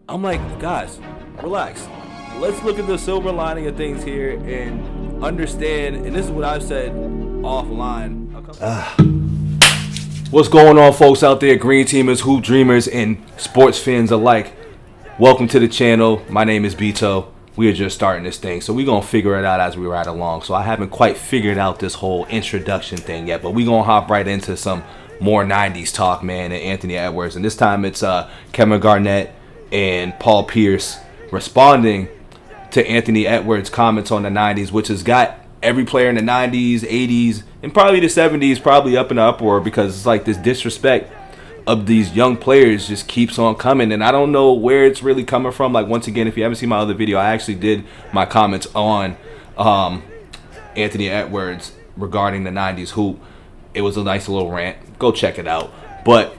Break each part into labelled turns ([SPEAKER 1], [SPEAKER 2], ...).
[SPEAKER 1] I'm like, guys, relax. Let's look at the silver lining of things here and understand. And this is what I've said offline. What's going on, folks out there, green teamers, hoop dreamers, and sports fans alike? Welcome to the channel. My name is BITO. We are just starting this thing, so we're going to figure it out as we ride along. So I haven't quite figured out this whole introduction thing yet, but we're going to hop right into some more 90s talk, man, and Anthony Edwards. And this time it's Kevin Garnett and Paul Pierce responding to Anthony Edwards' comments on the 90s, which has got every player in the 90s, 80s, and probably the 70s probably up in the uproar, because it's like this disrespect of these young players just keeps on coming, and I don't know where it's really coming from. Like, once again, if you haven't seen my other video, I actually did my comments on Anthony Edwards regarding the 90s hoop. It was a nice little rant. Go check it out. But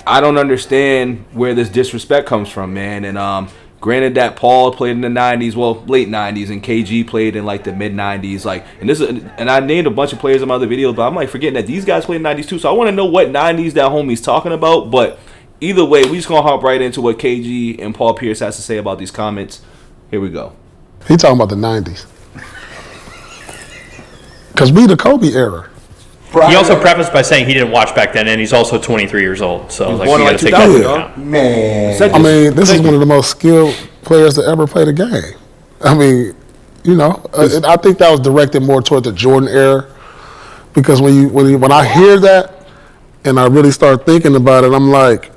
[SPEAKER 1] I don't understand where this disrespect comes from, man. And granted that Paul played in the 90s, well, late 90s, and KG played in like the mid 90s, like, and I named a bunch of players in my other videos, but I'm like forgetting that these guys played in the 90s too. So I want to know what 90s that homie's talking about. But either way, we just gonna hop right into what KG and Paul Pierce has to say about these comments. Here we go.
[SPEAKER 2] He talking about the 90s, because we the Kobe era.
[SPEAKER 3] He also prefaced by saying he didn't watch back then, and he's also 23 years old. So like, you got to take that into account.
[SPEAKER 4] Man,
[SPEAKER 2] I mean, this is one of the most skilled players to ever play the game. I mean, you know, I think that was directed more toward the Jordan era, because when I hear that and I really start thinking about it, I'm like,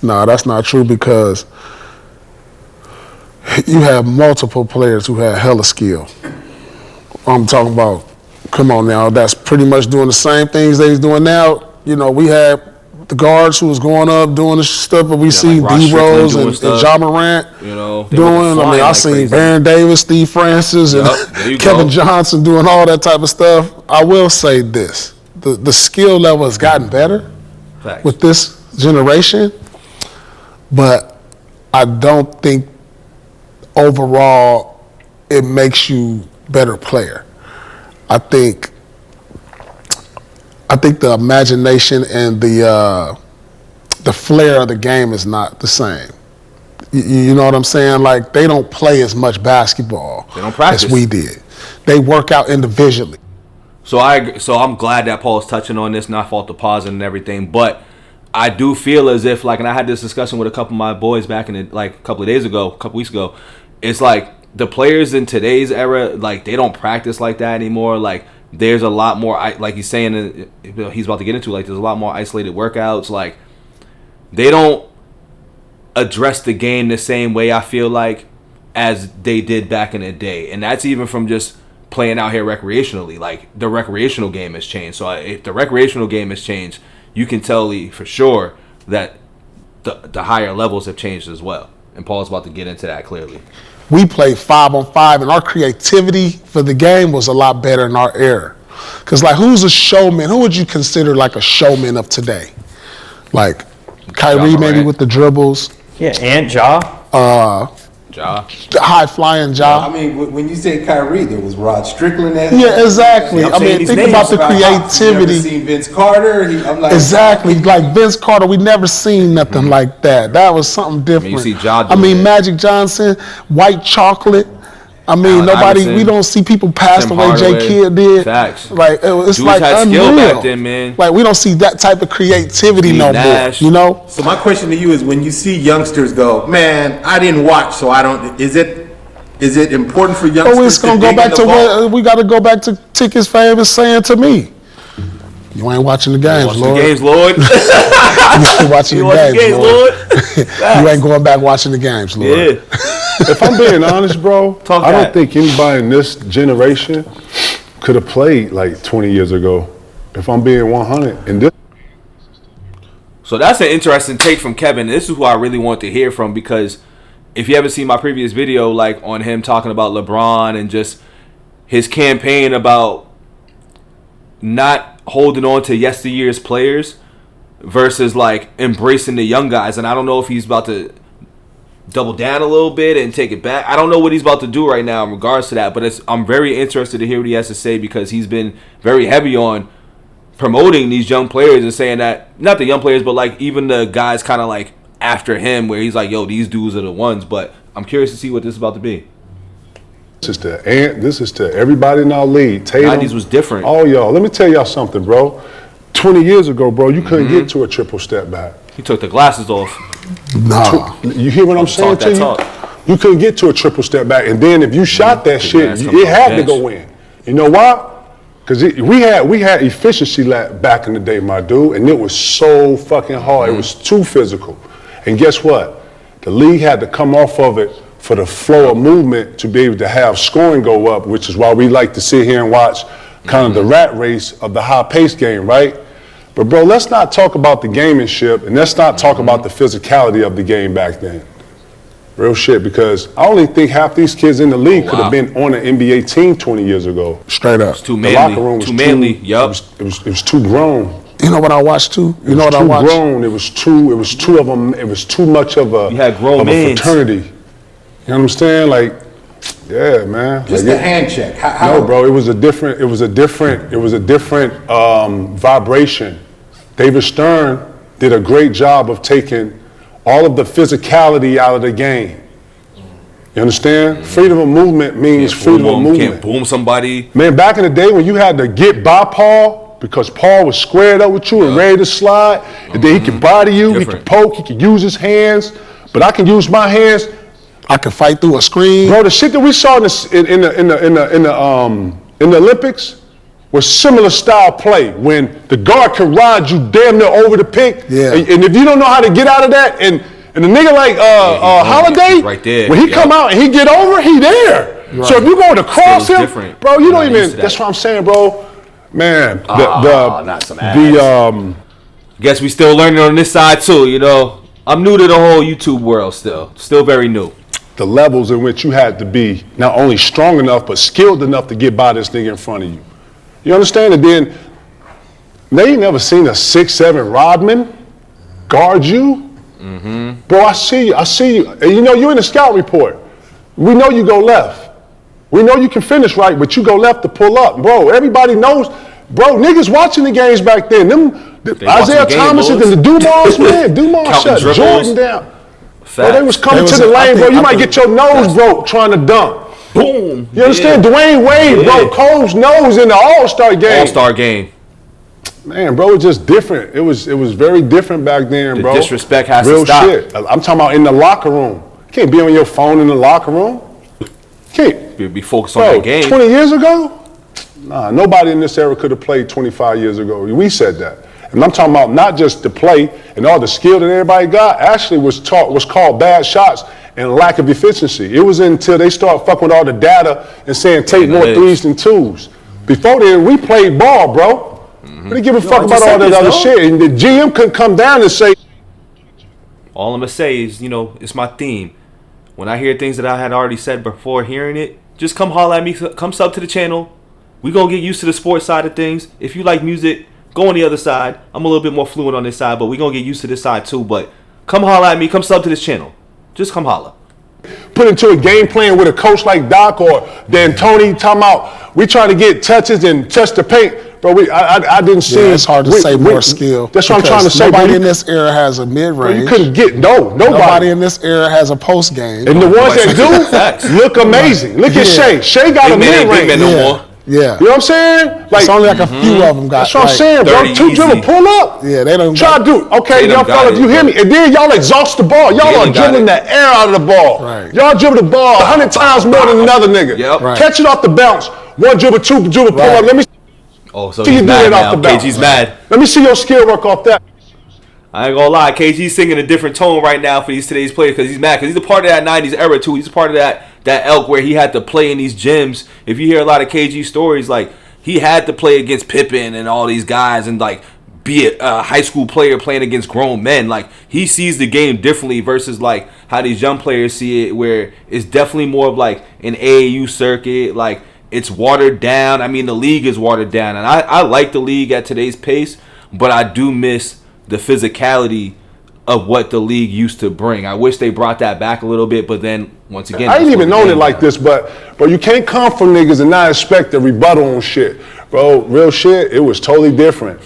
[SPEAKER 2] nah, that's not true, because you have multiple players who had hella skill. I'm talking about, come on now, that's pretty much doing the same things they's doing now. You know, we had the guards who was going up doing this stuff, but we see
[SPEAKER 1] like
[SPEAKER 2] D-Rose and Ja Morant,
[SPEAKER 1] you know,
[SPEAKER 2] doing. I mean, I seen Baron Davis, Steve Francis, and Kevin Johnson doing all that type of stuff. I will say this: the skill level has gotten better with this generation, but I don't think overall it makes you a better player. I think the imagination and the flair of the game is not the same. You know what I'm saying? Like, they don't play as much basketball as we did. They work out individually.
[SPEAKER 1] So I'm glad that Paul's touching on this, not fault the pause and everything, but I do feel as if, like, and I had this discussion with a couple of my boys back in a couple weeks ago. It's like, the players in today's era, like, they don't practice like that anymore. Like, there's a lot more, like he's saying, he's about to get into, like, there's a lot more isolated workouts. Like, they don't address the game the same way, I feel like, as they did back in the day. And that's even from just playing out here recreationally. Like, the recreational game has changed. So if the recreational game has changed, you can tell for sure that the higher levels have changed as well. And Paul's about to get into that clearly.
[SPEAKER 2] We played 5-on-5, and our creativity for the game was a lot better in our era. Because, like, who's a showman? Who would you consider, like, a showman of today? Like, Kyrie maybe with the dribbles.
[SPEAKER 3] Yeah, and Ja.
[SPEAKER 2] High-flying Ja.
[SPEAKER 4] I mean, when you say Kyrie, there was Rod Strickland.
[SPEAKER 2] Yeah, exactly. I mean, think about the creativity.
[SPEAKER 4] You never seen Vince Carter? I'm like,
[SPEAKER 2] exactly. Like Vince Carter, we never seen nothing like that. That was something different.
[SPEAKER 1] You see Ja
[SPEAKER 2] I mean, Magic Johnson, White Chocolate. I mean, we don't see people pass the way J. Kidd did.
[SPEAKER 1] Facts.
[SPEAKER 2] Like, it's
[SPEAKER 1] Dudes
[SPEAKER 2] like
[SPEAKER 1] had
[SPEAKER 2] unreal.
[SPEAKER 1] Skill back then, man.
[SPEAKER 2] Like, we don't see that type of creativity no more, you know?
[SPEAKER 4] So my question to you is, when you see youngsters go, man, I didn't watch, so I don't, is it important for youngsters
[SPEAKER 2] it's gonna go back to what we got to go back to Ticket's famous saying to me. You ain't watching the games, Lord.
[SPEAKER 1] You
[SPEAKER 2] ain't watching the games, Lord. You ain't going back watching the games, Lord.
[SPEAKER 1] Yeah.
[SPEAKER 5] If I'm being honest, bro, I don't think anybody in this generation could have played like 20 years ago. If I'm being 100, and this.
[SPEAKER 1] So that's an interesting take from Kevin. This is who I really want to hear from, because if you haven't seen my previous video, like, on him talking about LeBron and just his campaign about not holding on to yesteryear's players versus, like, embracing the young guys. And I don't know if he's about to double down a little bit and take it back. I don't know what he's about to do right now in regards to that, but I'm very interested to hear what he has to say, because he's been very heavy on promoting these young players and saying that, not the young players, but, like, even the guys kind of, like, after him where he's like, yo, these dudes are the ones. But I'm curious to see what this is about to be.
[SPEAKER 5] This is to everybody in our league. Tatum.
[SPEAKER 1] 90's was different.
[SPEAKER 5] Oh, y'all, let me tell y'all something, bro. 20 years ago, bro, you couldn't get to a triple step back.
[SPEAKER 1] He took the glasses off.
[SPEAKER 2] Nah.
[SPEAKER 5] You hear what I'm saying to you?
[SPEAKER 1] Talk.
[SPEAKER 5] You couldn't get to a triple step back. And then if you shot that shit, it had to go in. You know why? Because we had efficiency back in the day, my dude, and it was so fucking hard. It was too physical. And guess what? The league had to come off of it for the flow of movement to be able to have scoring go up, which is why we like to sit here and watch kind of the rat race of the high-paced game, right? But, bro, let's not talk about the gamemanship, and let's not talk about the physicality of the game back then. Real shit, because I only think half these kids in the league could have been on an NBA team 20 years ago.
[SPEAKER 2] Straight up.
[SPEAKER 1] It's too manly. The locker room was too manly. Yup.
[SPEAKER 5] It was too grown.
[SPEAKER 2] You know what I watched too? You know what I watched?
[SPEAKER 5] Grown. It was two of them. It was too much of a,
[SPEAKER 1] you had grown
[SPEAKER 5] a fraternity. You know what I'm saying? Like, yeah, man.
[SPEAKER 4] Just
[SPEAKER 5] like
[SPEAKER 4] the hand check.
[SPEAKER 5] No, bro. It was a different vibration. David Stern did a great job of taking all of the physicality out of the game. You understand? Freedom of movement means freedom of movement.
[SPEAKER 1] Can't boom somebody.
[SPEAKER 5] Man, back in the day when you had to get by Paul because Paul was squared up with you and ready to slide, and then he could body you, he could poke, he could use his hands, but I can use my hands.
[SPEAKER 2] I can fight through a screen.
[SPEAKER 5] Bro, the shit that we saw in the Olympics was similar style play when the guard can ride you damn near over the pick.
[SPEAKER 2] Yeah.
[SPEAKER 5] And if you don't know how to get out of that, and a nigga like Holiday,
[SPEAKER 1] right there,
[SPEAKER 5] when he come out and he get over, he there. Right. So if you go to cross him, bro, you don't even. That's what I'm saying, bro. Man,
[SPEAKER 1] not some ass. Guess we still learning on this side too. You know, I'm new to the whole YouTube world still very new.
[SPEAKER 5] The levels in which you had to be not only strong enough but skilled enough to get by this nigga in front of you. You understand? And then they ain't never seen a 6'7" Rodman guard you. Mm-hmm. Bro, I see you. And you know, you in the scout report. We know you go left. We know you can finish right, but you go left to pull up. Bro, everybody knows. Bro, niggas watching the games back then. Isaiah Thomas and the Dumas, man. Dumas shut Jordan down. Bro, they was coming to the lane, bro. You might get your nose broke trying to dunk.
[SPEAKER 1] Boom.
[SPEAKER 5] You understand? Dwayne Wade broke Cole's nose in the All-Star game.
[SPEAKER 1] All-Star game.
[SPEAKER 5] Man, bro, it's just different. It was very different back then, bro.
[SPEAKER 1] The disrespect has
[SPEAKER 5] Real
[SPEAKER 1] to stop.
[SPEAKER 5] Shit. I'm talking about in the locker room. You can't be on your phone in the locker room. You can't.
[SPEAKER 1] Be focused on that game.
[SPEAKER 5] 20 years ago? Nah, nobody in this era could have played 25 years ago. We said that. And I'm talking about not just the play and all the skill that everybody got, actually was called bad shots and lack of efficiency. It was until they start fucking with all the data and saying take more threes than twos. Before then, we played ball, bro. We didn't give a fuck about all that other shit. And the GM couldn't come down and say.
[SPEAKER 1] All I'm going to say is, you know, it's my theme. When I hear things that I had already said before hearing it, just come holler at me, come sub to the channel. We're going to get used to the sports side of things. If you like music, go on the other side. I'm a little bit more fluent on this side, but we're going to get used to this side too. But come holler at me. Come sub to this channel. Just come holler.
[SPEAKER 5] Put into a game plan with a coach like Doc or D'Antoni talking about we trying to get touches and touch the paint. Bro, I didn't see.
[SPEAKER 2] It's hard to say more skill.
[SPEAKER 5] That's what I'm trying to say.
[SPEAKER 2] Nobody in this era has a mid-range.
[SPEAKER 5] You couldn't get, nobody.
[SPEAKER 2] Nobody in this era has a post game.
[SPEAKER 5] And the ones that do look amazing. Look at Shea. Shea got a mid-range.
[SPEAKER 2] Yeah.
[SPEAKER 5] You know what I'm saying?
[SPEAKER 2] Like, it's only like a few of them got.
[SPEAKER 5] That's what I'm saying, bro. Two dribble, pull up.
[SPEAKER 2] Yeah, they don't
[SPEAKER 5] try to do. Okay, y'all fellas, you hear me? And then y'all exhaust the ball. Y'all are dribbling the air out of the ball.
[SPEAKER 2] Right.
[SPEAKER 5] Y'all dribble the ball 100 times more than another nigga.
[SPEAKER 1] Yep.
[SPEAKER 2] Right.
[SPEAKER 5] Catch it off the bounce. One dribble, two dribble, pull up. Let me
[SPEAKER 1] so
[SPEAKER 5] see you do that off the bounce.
[SPEAKER 1] KG's mad.
[SPEAKER 5] Let me see your skill work off that.
[SPEAKER 1] I ain't gonna lie, KG's singing a different tone right now for today's players because he's mad. Because he's a part of that 90s era too. He's a part of that elk where he had to play in these gyms. If you hear a lot of KG stories, like, he had to play against Pippen and all these guys and, like, be a high school player playing against grown men. Like, he sees the game differently versus, like, how these young players see it, where it's definitely more of, like, an AAU circuit. Like, it's watered down. I mean, the league is watered down. And I like the league at today's pace, but I do miss the physicality of what the league used to bring. I wish they brought that back a little bit, but then once again,
[SPEAKER 5] I ain't even known it like this, but you can't come from niggas and not expect a rebuttal on shit, bro. Real shit, it was totally different.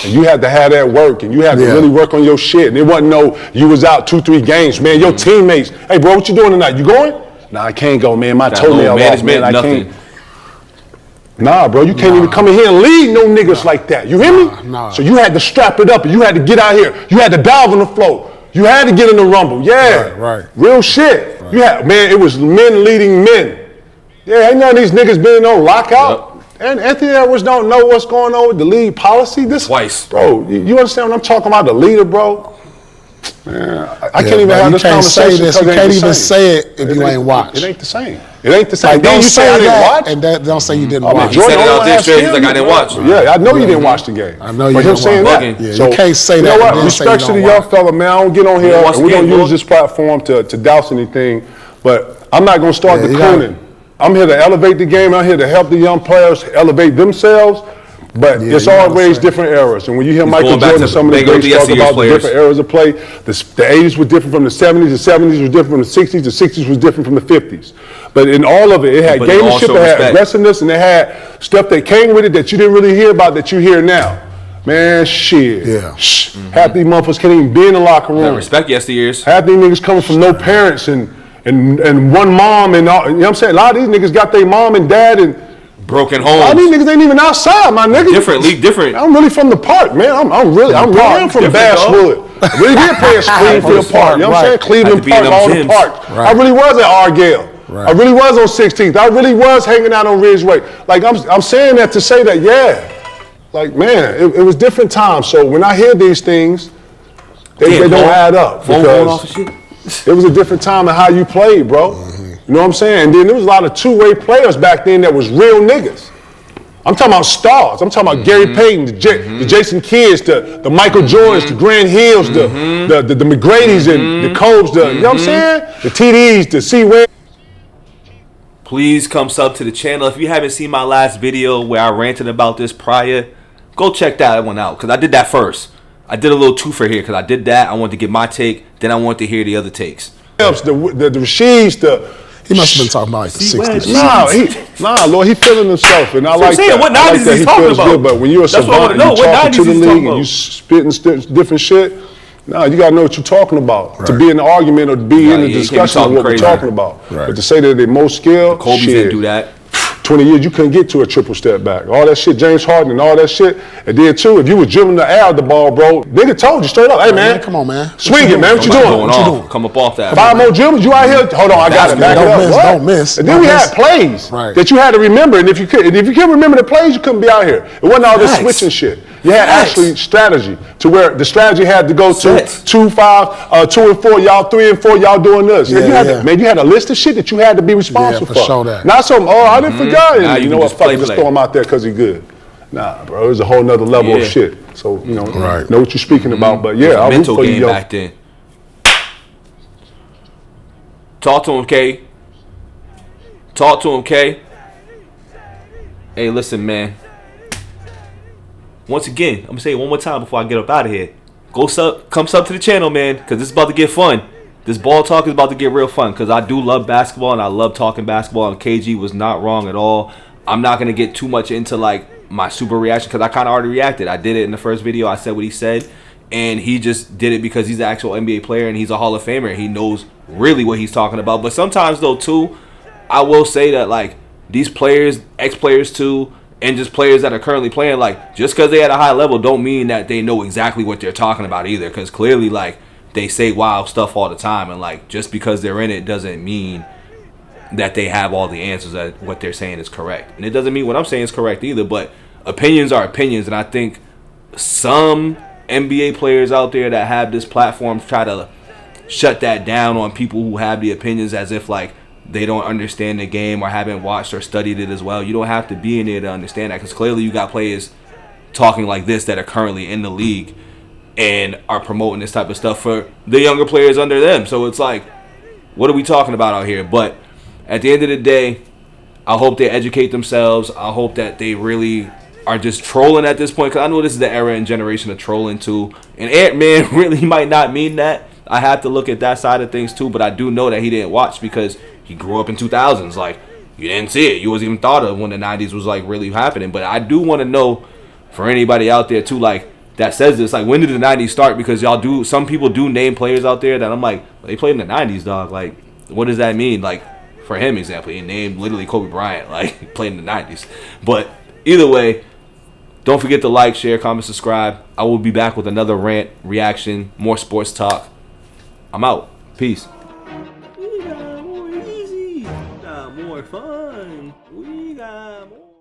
[SPEAKER 5] And you had to have that work, and you had to really work on your shit. And it wasn't you was out 2-3 games, man. Your teammates, hey, bro, what you doing tonight? You going? Nah, I can't go, man. My toenail off, man. I can't. Nah, bro, you can't even come in here and lead no niggas like that. You hear me?
[SPEAKER 2] Nah.
[SPEAKER 5] So you had to strap it up, and you had to get out here. You had to dive on the floor. You had to get in the rumble. Yeah.
[SPEAKER 2] Right.
[SPEAKER 5] Real shit. Right. You had, man, it was men leading men. Yeah, ain't none of these niggas been on lockout. And Anthony Edwards don't know what's going on with the league policy. This
[SPEAKER 1] twice,
[SPEAKER 5] bro. You understand what I'm talking about? The leader, bro. Man, I can't even have this conversation.
[SPEAKER 2] You can't even say it if you ain't watched.
[SPEAKER 5] It ain't the same. It ain't the same.
[SPEAKER 2] Like, don't say
[SPEAKER 5] that,
[SPEAKER 2] and don't say you didn't watch.
[SPEAKER 1] He said it out there straight. He's like, I didn't watch.
[SPEAKER 5] Yeah, I know you didn't watch the game.
[SPEAKER 2] I know you
[SPEAKER 5] didn't
[SPEAKER 2] watch.
[SPEAKER 5] That.
[SPEAKER 2] Yeah,
[SPEAKER 5] so,
[SPEAKER 2] you can't say that.
[SPEAKER 5] You know what? Respect to the young fella, man. I don't get on here, and we don't use this platform to douse anything. But I'm not gonna start the cooning. I'm here to elevate the game. I'm here to help the young players elevate themselves. But it's always different eras. And when you hear Michael Jordan, some of the greats talk about the different eras of play, the 80s was different from the 70s, the 70s was different from the 60s, the 60s was different from the 50s. But in all of it, it had gamemanship, it had aggressiveness, and it had stuff that came with it that you didn't really hear about that you hear now. Man, shit.
[SPEAKER 2] Yeah.
[SPEAKER 5] Half these motherfuckers can't even be in the locker room.
[SPEAKER 1] Respect yesteryears.
[SPEAKER 5] Half these niggas coming from no parents and one mom and all, you know what I'm saying? A lot of these niggas got their mom and dad and
[SPEAKER 1] broken homes.
[SPEAKER 5] A lot of these niggas ain't even outside, my nigga.
[SPEAKER 1] Different.
[SPEAKER 5] I'm really from the park, man. I'm really from Basswood. I really did play at Springfield Park. You know what I'm saying? Cleveland Park, all the park. I really was at Argyle. I really was on 16th. I really was hanging out on Ridgeway. Like I'm saying that to say that, like man, it was different times. So when I hear these things, they don't add up because it was a different time of how you played, bro. You know what I'm saying? And then there was a lot of two-way players back then that was real niggas. I'm talking about stars. I'm talking about Gary Payton, the Jason Kidds, the Michael Jordans, the Grant Hills, the McGrady's and the Cobes, you know what I'm saying? The TDs, the C-Wayne.
[SPEAKER 1] Please come sub to the channel. If you haven't seen my last video where I ranted about this prior, go check that one out because I did that first. I did a little twofer here because I did that. I wanted to get my take, then I wanted to hear the other takes.
[SPEAKER 5] The Rasheeds,
[SPEAKER 2] he must have been talking about like the 60s.
[SPEAKER 5] Lord, he feeling himself, and I like that.
[SPEAKER 1] What 90's is he talking about?
[SPEAKER 5] Good, but when you're a savant and you talking to the league and you spitting different shit, you gotta know what you're talking about to be in the argument or to be in the discussion of what we're talking about. But to say that they're most skilled,
[SPEAKER 1] Kobe didn't do that.
[SPEAKER 5] 20 years, you couldn't get to a triple step back. All that shit, James Harden and all that shit. And then, too, if you was dribbling the air of the ball, bro, nigga told you straight up, hey, man.
[SPEAKER 2] Come on, man.
[SPEAKER 5] Swing it, man. What you doing?
[SPEAKER 1] Come up off that.
[SPEAKER 5] 5 more dribbles? You out here? Hold on, I got it. Back it up.
[SPEAKER 2] Don't miss.
[SPEAKER 5] And then we had plays that you had to remember. And if you couldn't remember the plays, you couldn't be out here. It wasn't all this switching shit. You had actually strategy to where the strategy had to go to 2, 5, 2 and 4, y'all 3 and 4, y'all doing this. You had a list of shit that you had to be responsible for.
[SPEAKER 2] Sure that.
[SPEAKER 5] Not some, I didn't forget. You know what? Fuck it, just throw him out there because he's good. Nah, bro, it was a whole nother level of shit. So, know what you're speaking about. But yeah, I
[SPEAKER 1] mental game back then. Talk to him, K. Talk to him, K. Hey, listen, man. Once again, I'm gonna say it one more time before I get up out of here. Come sub to the channel, man, because this is about to get fun. This ball talk is about to get real fun because I do love basketball and I love talking basketball, and KG was not wrong at all. I'm not gonna get too much into like my super reaction because I kind of already reacted. I did it in the first video. I said what he said, and he just did it because he's an actual NBA player and he's a Hall of Famer. He knows really what he's talking about. But sometimes though too, I will say that like these players, ex-players too, and just players that are currently playing, like just because they at a high level don't mean that they know exactly what they're talking about either. Because clearly like they say wild stuff all the time, and like just because they're in it doesn't mean that they have all the answers that what they're saying is correct. And it doesn't mean what I'm saying is correct either, but opinions are opinions. And I think some NBA players out there that have this platform try to shut that down on people who have the opinions as if like they don't understand the game or haven't watched or studied it as well. You don't have to be in there to understand that, because clearly you got players talking like this that are currently in the league and are promoting this type of stuff for the younger players under them. So it's like, what are we talking about out here? But at the end of the day, I hope they educate themselves. I hope that they really are just trolling at this point, because I know this is the era and generation of trolling too. And Ant-Man really might not mean that. I have to look at that side of things too, but I do know that he didn't watch because he grew up in 2000s. Like, you didn't see it. You wasn't even thought of when the 90s was like really happening. But I do want to know for anybody out there too, like, that says this. Like, when did the 90s start? Because some people do name players out there that I'm like, they played in the 90s, dog. Like, what does that mean? Like, for him, example, he named literally Kobe Bryant, like, he played in the 90s. But either way, don't forget to like, share, comment, subscribe. I will be back with another rant, reaction, more sports talk. I'm out. Peace. We got more easy. We got more fun. We got more.